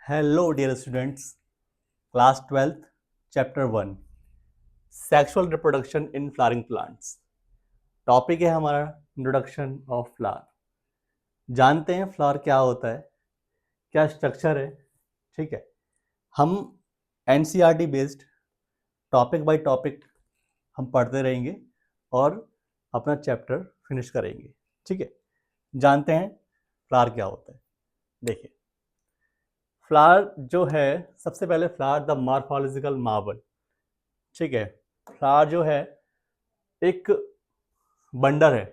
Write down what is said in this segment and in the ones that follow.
Hello, dear students. Class 12th, Chapter 1 Sexual Reproduction in Flowering Plants. Topic है हमारा introduction of flower. जानते हैं flower क्या होता है, क्या स्ट्रक्चर है. ठीक है, हम NCERT based topic by topic हम पढ़ते रहेंगे और अपना चैप्टर फिनिश करेंगे. ठीक है, जानते हैं फ्लावर क्या होता है. देखिए, फ्लावर जो है, सबसे पहले फ्लावर द मॉर्फोलॉजिकल मार्वल. ठीक है, फ्लावर जो है एक बंडर है.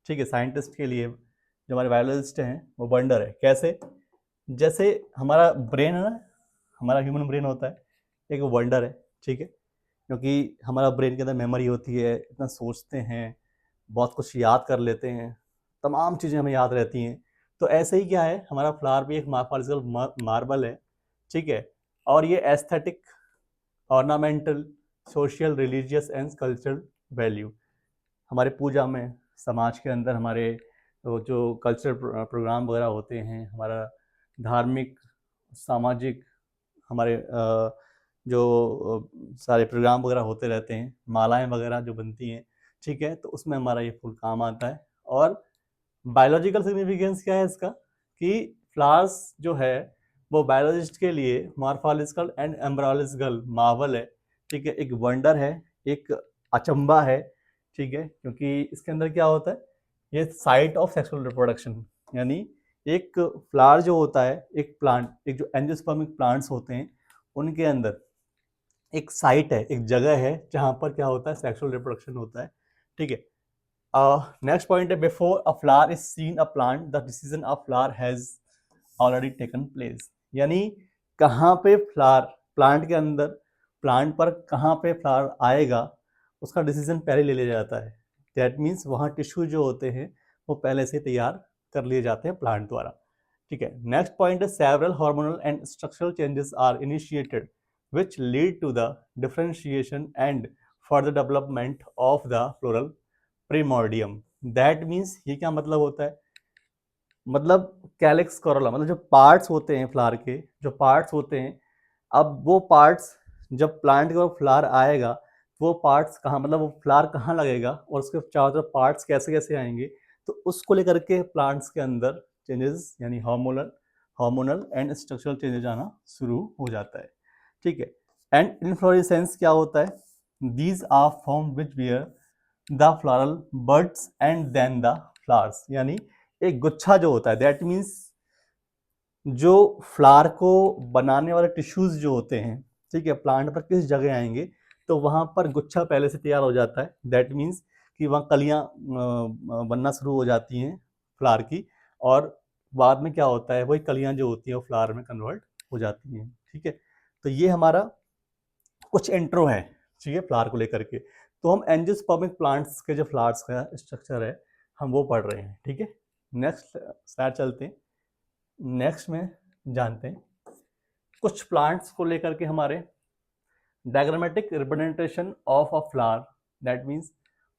ठीक है, साइंटिस्ट के लिए, जो हमारे बायोलॉजिस्ट हैं, वो बंडर है. कैसे? जैसे हमारा ब्रेन है ना, हमारा ह्यूमन ब्रेन होता है, एक वंडर है. ठीक है, क्योंकि हमारा ब्रेन के अंदर मेमोरी होती है, इतना सोचते हैं, बहुत कुछ याद कर लेते हैं, तमाम चीज़ें हमें याद रहती हैं. तो ऐसे ही क्या है, हमारा फ्लावर भी एक मॉर्फोलॉजिकल मार्बल है. ठीक है, और ये aesthetic, ornamental, social, religious and cultural value, हमारे पूजा में, समाज के अंदर हमारे जो कल्चरल प्रोग्राम वगैरह होते हैं, हमारा धार्मिक, सामाजिक, हमारे जो सारे प्रोग्राम वगैरह होते रहते हैं, मालाएं वगैरह जो बनती हैं. ठीक है, तो उसमें हमारा ये फूल काम आता है. और बायोलॉजिकल सिग्निफिकेंस क्या है इसका, कि फ्लावर्स जो है वो बायोलॉजिस्ट के लिए मॉर्फोलॉजिकल एंड एम्ब्रियोलॉजिकल मार्वल है. ठीक है, एक वंडर है, एक अचंबा है. ठीक है, क्योंकि इसके अंदर क्या होता है, ये साइट ऑफ सेक्सुअल रिप्रोडक्शन, यानी एक फ्लावर जो होता है, एक प्लांट, एक जो एंजियोस्पर्मिक प्लांट्स होते हैं, उनके अंदर एक साइट है, एक जगह है जहाँ पर क्या होता है, सेक्सुअल रिप्रोडक्शन होता है. ठीक है, नेक्स्ट पॉइंट है, before a flower is seen a plant the decision of flower has already taken place. यानी कहाँ पे फ्लावर, प्लांट के अंदर, प्लांट पर कहाँ पे फ्लावर आएगा, उसका डिसीजन पहले ले लिया जाता है. दैट मीन्स वहाँ टिश्यू जो होते हैं वो पहले से तैयार कर लिए जाते हैं प्लांट द्वारा. ठीक है, नेक्स्ट पॉइंट है, several hormonal and structural changes are initiated which lead to the differentiation and further development of the floral primordium. That means ये क्या मतलब होता है, मतलब कैलिक्स कोरोला, मतलब जो पार्ट्स होते हैं फ्लावर के, जो पार्ट्स होते हैं, अब वो पार्ट्स जब प्लांट का फ्लावर आएगा, वो पार्ट्स कहाँ, मतलब वो फ्लावर कहाँ लगेगा और उसके चारों तरफ पार्ट्स कैसे कैसे आएंगे, तो उसको लेकर के प्लांट्स के अंदर चेंजेस, यानी हार्मोनल एंड स्ट्रक्चरल चेंजेस आना शुरू हो जाता है. ठीक है, एंड इन्फ्लोरेसेंस क्या होता है, these are form which bear the floral buds and then the flowers. यानी एक गुच्छा जो होता है, दैट मीन्स जो फ्लावर को बनाने वाले टिश्यूज जो होते हैं, ठीक है, प्लांट पर किस जगह आएंगे, तो वहां पर गुच्छा पहले से तैयार हो जाता है. दैट मीन्स कि वहाँ कलियां बनना शुरू हो जाती हैं फ्लावर की, और बाद में क्या होता है, वही कलियां जो होती हैं वो फ्लावर में कन्वर्ट हो जाती हैं. ठीक है, तो ये हमारा कुछ इंट्रो है, ठीक है, फ्लावर को लेकर के. तो हम एंजियोस्पर्मिक प्लांट्स के जो फ्लावर्स का स्ट्रक्चर है, हम वो पढ़ रहे हैं. ठीक है, नेक्स्ट स्लाइड चलते हैं. नेक्स्ट में जानते हैं कुछ प्लांट्स को लेकर के हमारे diagrammatic representation of a flower. That means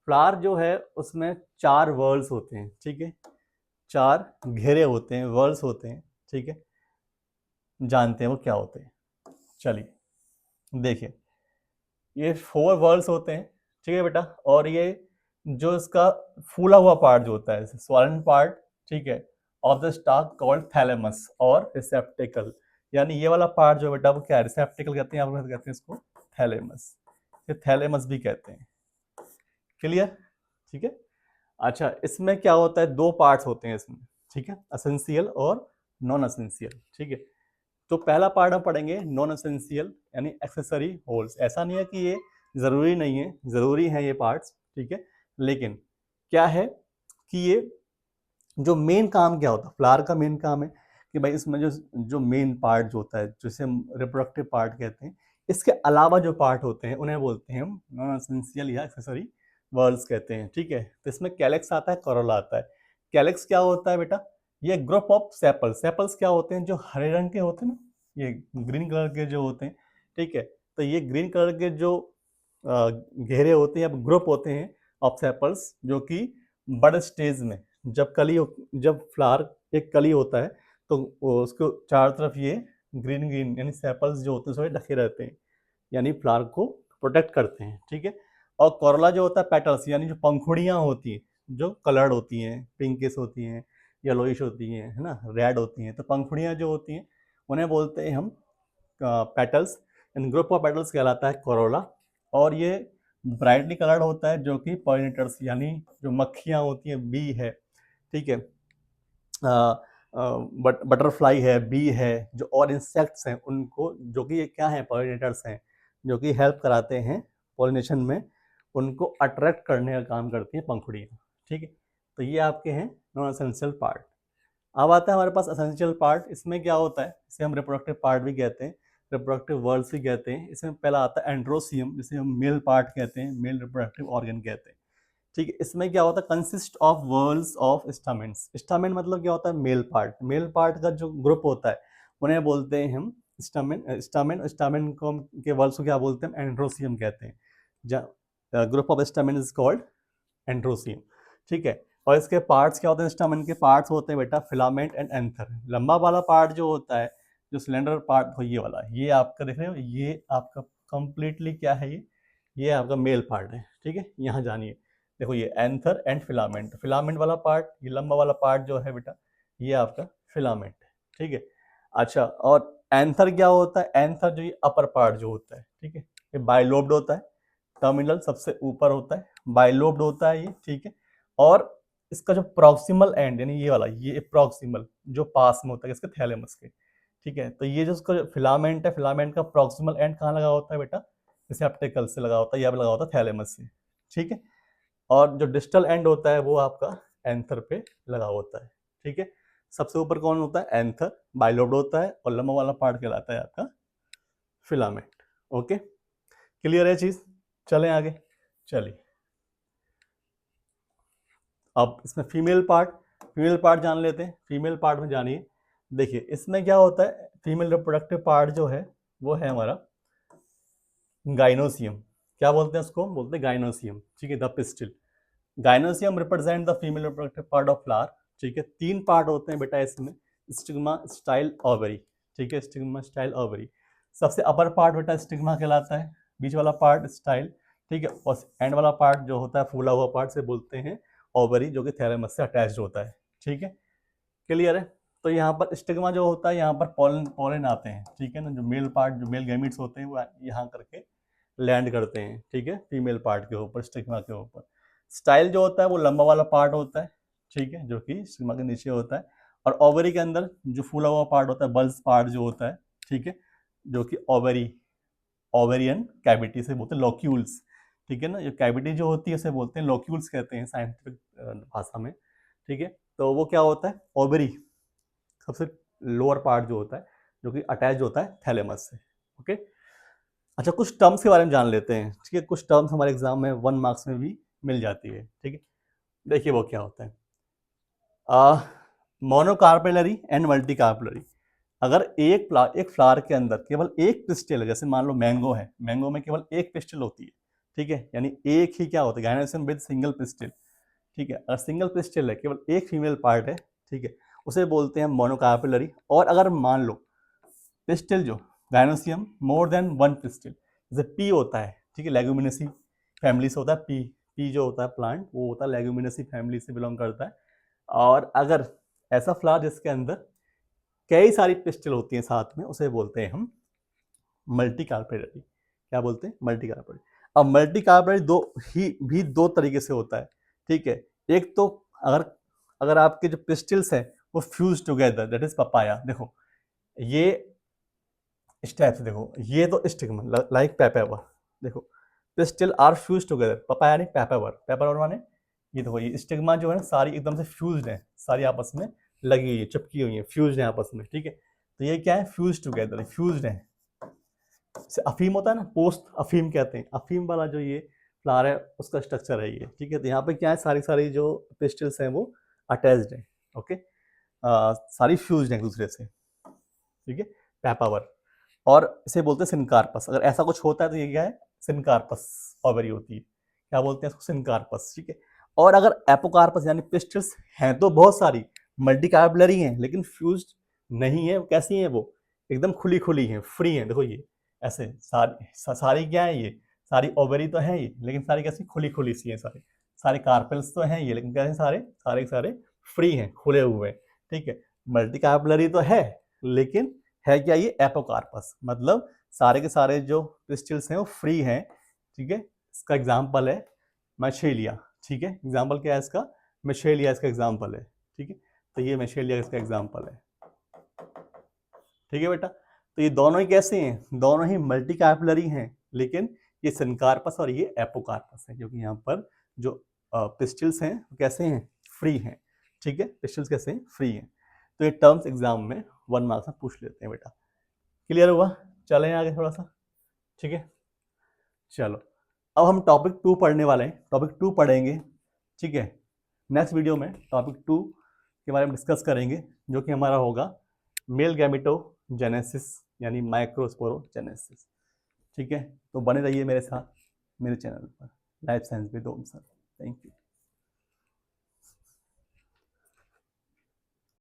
flower जो है उसमें 4 वर्ल्स होते हैं. ठीक है, 4 घेरे होते हैं, वर्ल्स होते हैं. ठीक है, जानते हैं वो क्या होते हैं. चलिए देखिए, ये 4 वर्ल्स होते हैं. ठीक है बेटा, और ये जो इसका फूला हुआ पार्ट जो होता है, स्वॉलन पार्ट, ठीक है, of the stock called thalamus और रिसेप्टिकल. यानी ये वाला पार्ट जो बेटा वो क्या है, रिसेप्टिकल कहते हैं, आप लोग कहते हैं इसको थैलेमस, ये थैलेमस भी कहते हैं. क्लियर? ठीक है. अच्छा, इसमें क्या होता है, 2 पार्ट्स होते हैं इसमें. ठीक है, असेंशियल और नॉन असेंशियल. ठीक है, तो पहला पार्ट हम पढ़ेंगे नॉन एसेंशियल, यानी एक्सेसरी होल्स. ऐसा नहीं है कि ये जरूरी नहीं है, जरूरी है ये पार्ट्स. ठीक है, लेकिन क्या है कि ये जो मेन काम क्या होता है, फ्लावर का मेन काम है कि भाई इसमें जो जो मेन पार्ट जो होता है, जिसे हम रिप्रोडक्टिव पार्ट कहते हैं, इसके अलावा जो पार्ट होते हैं उन्हें बोलते हैं हम नॉन एसेंशियल या एक्सेसरी वर्ल्स कहते हैं. ठीक है, तो इसमें कैलेक्स आता है, कोरोला आता है. कैलेक्स क्या होता है बेटा, ये ग्रुप ऑफ सेपल्स. सेपल्स क्या होते हैं, जो हरे रंग के होते हैं ना, ये ग्रीन कलर के जो होते हैं. ठीक है, तो ये ग्रीन कलर के जो घेरे होते हैं, अब ग्रुप होते हैं ऑफ सेपल्स, जो कि बड़े स्टेज में, जब फ्लावर एक कली होता है, तो उसको चारों तरफ ये ग्रीन ग्रीन यानी सेपल्स जो होते हैं उसमें ढके रहते हैं, यानी फ्लावर को प्रोटेक्ट करते हैं, ठीक है। और कोरोला जो होता है पेटल्स यानी जो पंखुड़ियाँ होती हैं, जो कलर्ड होती हैं, पिंकिश होती हैं, येलोइश होती हैं, है ना, रेड होती हैं, तो पंखुड़ियाँ जो होती हैं उन्हें बोलते हैं हम petals, in group of petals कहलाता है कोरोला। और ये ब्राइटली कलर्ड होता है, जो कि पॉलिनेटर्स यानी जो मक्खियाँ होती हैं, बी है, ठीक है, बटरफ्लाई है, बी है, जो और इंसेक्ट्स हैं उनको, जो कि ये क्या है, पॉलिनेटर्स हैं, जो कि हेल्प कराते हैं पॉलिनेशन में, उनको अट्रैक्ट करने का काम करती हैं पंखुड़ियाँ, ठीक है। तो ये आपके हैं नॉन एसेंशियल पार्ट। अब आता है हमारे पास एसेंशियल पार्ट। इसमें क्या होता है, इसे हम रिप्रोडक्टिव पार्ट भी कहते हैं, रिप्रोडक्टिव वर्ल्स भी कहते हैं। इसमें पहला आता है एंड्रोसियम, जिसे हम मेल पार्ट कहते हैं, मेल रिप्रोडक्टिव ऑर्गन कहते हैं, ठीक है। इसमें क्या होता है, कंसिस्ट ऑफ वर्ल्स ऑफ स्टामेंट्स। स्टामेंट मतलब क्या होता है, मेल पार्ट। मेल पार्ट का जो ग्रुप होता है उन्हें बोलते हैं हम स्टामेन। स्टामेन स्टामेन को के वर्ल्स को क्या बोलते हैं, एंड्रोसियम कहते हैं। Group of stamen is called androecium, ठीक है। और इसके पार्ट्स क्या होते हैं, स्टामेन के पार्ट्स होते हैं बेटा फिलामेंट एंड एंथर। लंबा वाला पार्ट जो होता है, जो सिलेंडर पार्ट हो, ये वाला, ये आपका देख रहे हो, ये आपका कंप्लीटली क्या है, ये आपका मेल पार्ट है, ठीक है। यहाँ जानिए, देखो ये एंथर एंड फिलामेंट, फिलामेंट वाला पार्ट, ये लंबा वाला पार्ट जो है बेटा, ये आपका फिलामेंट है, ठीक है। अच्छा, और एंथर क्या होता है, एंथर जो ये अपर पार्ट जो होता है, ठीक है, ये बाइलोब्ड होता है, टर्मिनल सबसे ऊपर होता है, बाइलोब्ड होता है ये, ठीक है। और इसका जो प्रॉक्सिमल एंड यानी ये वाला, ये प्रॉक्सिमल जो पास में होता है इसके थैलेमस के, ठीक है। तो ये जो इसका फिलामेंट है, फिलामेंट का प्रॉक्सिमल एंड कहाँ लगा होता है बेटा, जैसे एप्टिकल से लगा होता है, या लगा होता है थैलेमस से, ठीक है। और जो डिस्टल एंड होता है वो आपका एंथर पे लगा होता है, ठीक है। सबसे ऊपर कौन होता है, एंथर, बाइलोब्ड होता है, और लंबा वाला पार्ट कहलाता है आपका फिलामेंट। ओके, क्लियर है चीज, चलें आगे। चलिए, अब इसमें फीमेल पार्ट जान लेते हैं। फीमेल पार्ट में जानिए, देखिए इसमें क्या होता है, फीमेल रिप्रोडक्टिव पार्ट जो है वो है हमारा गाइनोसियम। क्या बोलते हैं उसको, बोलते हैं गाइनोसियम, ठीक है, the pistil. Gynoecium represent the female reproductive part of flower, ठीक है। तीन पार्ट होते हैं बेटा इसमें, स्टिग्मा, स्टाइल, ओवरी, ठीक है, स्टिग्मा, स्टाइल, ओवरी। सबसे अपर पार्ट बेटा स्टिग्मा कहलाता है, बीच वाला पार्ट स्टाइल, ठीक है, और एंड वाला पार्ट जो होता है फूला हुआ पार्ट से बोलते हैं ओवरी, जो कि थैलेमस से अटैच्ड होता है, ठीक है, क्लियर है। तो यहाँ पर स्टिग्मा जो होता है, यहाँ पर पोलन पोलन आते हैं, ठीक है ना, जो मेल पार्ट, जो मेल गैमीट्स होते हैं वो यहाँ करके लैंड करते हैं, ठीक है, फीमेल पार्ट के ऊपर, स्टिग्मा के ऊपर। स्टाइल जो होता है वो लंबा वाला पार्ट होता है, ठीक है, जो कि स्टिग्मा के नीचे होता है। और ओवरी के अंदर जो फूला हुआ पार्ट होता है, बल्स पार्ट जो होता है, ठीक है, जो कि ओवरी, ओवेरियन कैविटी से बोलते हैं, लॉक्यूल्स, ठीक है ना, जो कैविटी जो होती है उसे बोलते हैं लॉक्यूल्स कहते हैं साइंटिफिक भाषा में, ठीक है। तो वो क्या होता है, ओवरी सबसे लोअर पार्ट जो होता है, जो कि अटैच होता है थैलेमस से, ओके। अच्छा, कुछ टर्म्स के बारे में जान लेते हैं, ठीक है, कुछ टर्म्स हमारे एग्जाम में 1 मार्क्स में भी मिल जाती है, ठीक है। देखिए वो क्या होता है, मोनोकार्पेलरी एंड मल्टीकार्पेलरी। अगर एक फ्लावर के अंदर केवल एक पिस्टिल है, जैसे मान लो मैंगो है, मैंगो में केवल एक पिस्टिल होती है, ठीक है, यानी एक ही क्या होता है, गाइनोसियम विद सिंगल पिस्टिल, ठीक है। अगर सिंगल पिस्टिल है, केवल एक फीमेल पार्ट है, ठीक है, उसे बोलते हैं मोनोकार्पेलरी। और अगर मान लो पिस्टिल जो gynoecium more than one pistil, जैसे पी होता है, ठीक है, लेग्यूमिनेसी फैमिली से होता है, पी पी जो होता है प्लांट, वो होता है लेग्यूमिनेसी फैमिली से बिलोंग करता है। और अगर ऐसा फ्लावर जिसके अंदर कई सारी पिस्टिल होती हैं साथ में, उसे बोलते हैं हम मल्टी कार्पेलरी। क्या बोलते हैं, मल्टी कार्पेलरी। अब मल्टी कार्पेलरी दो तरीके से होता है, ठीक है। एक तो अगर अगर आपके जो पिस्टिल्स हैं वो fuse together, that is papaya. देखो ये स्टेप्स, देखो ये तो स्टिग्मा लाइक पेपेवर, देखो pistil are fuse together, papaya नहीं पेपेवर, पेपेवर माने ये देखो, ये स्टिग्मा जो है ना सारी एकदम से फ्यूज्ड है, सारी आपस में लगी हुई है, चिपकी हुई है, फ्यूज्ड है आपस में, ठीक है। तो ये क्या है, फ्यूज टुगेदर, फ्यूज्ड है। जैसे अफीम होता है ना, पोस्ट अफीम कहते हैं, अफीम वाला जो ये फ्लावर है उसका स्ट्रक्चर है ये, ठीक है। तो यहाँ पे क्या है, सारी सारी जो पिस्टिल्स हैं वो अटैच्ड है, ओके, सारी फ्यूज्ड है एक दूसरे से, ठीक है, पेपावर। और इसे बोलते हैं सिनकार्पस। अगर ऐसा कुछ होता है तो ये क्या है, सिनकार्पस ओवरी होती है, क्या बोलते हैं इसको, सिनकार्पस, ठीक है। और अगर एपोकार्पस यानी पिस्टिल्स हैं तो बहुत सारी, मल्टीकार्पेलरी हैं लेकिन फ्यूज्ड नहीं है, कैसी हैं वो, एकदम खुली खुली हैं, फ्री हैं। देखो ये ऐसे सारी क्या है, ये सारी ओवरी तो है ये, लेकिन सारी कैसी खुली खुली सी हैं सारी। सारे कार्पेल्स तो हैं ये, लेकिन कैसे सारे सारे के सारे फ्री हैं, खुले हुए। ठीक है, मल्टी कार्पलरी तो है, लेकिन है क्या ये, एपोकार्पस। मतलब सारे के सारे जो पिस्टिल्स हैं वो फ्री हैं। ठीक है, इसका एग्जाम्पल है मैशेलिया। ठीक है, एग्जाम्पल क्या है इसका, मैशेलिया इसका एग्जाम्पल है। ठीक है, तो ये मैशेलिया इसका एग्जाम्पल है। ठीक है बेटा, तो ये दोनों ही कैसे हैं, दोनों ही मल्टी कार्पलरी हैं, लेकिन ये सिनकार्पस और ये एपोकार्पस है, क्योंकि यहाँ पर जो पिस्टिल्स हैं वो कैसे हैं, फ्री हैं। ठीक है, पिस्टिल्स कैसे हैं, फ्री हैं। तो ये टर्म्स एग्जाम में 1 मार्क्स में पूछ लेते हैं बेटा। क्लियर हुआ, चलें आगे थोड़ा सा। ठीक है, चलो अब हम टॉपिक 2 पढ़ने वाले हैं, टॉपिक 2 पढ़ेंगे। ठीक है, नेक्स्ट वीडियो में टॉपिक 2 के बारे में डिस्कस करेंगे, जो कि हमारा होगा मेल गैमेटोजेनेसिस यानी माइक्रोस्पोरोजेनेसिस। ठीक है, तो बने रहिए मेरे साथ मेरे चैनल पर life science with Om sir. Thank you.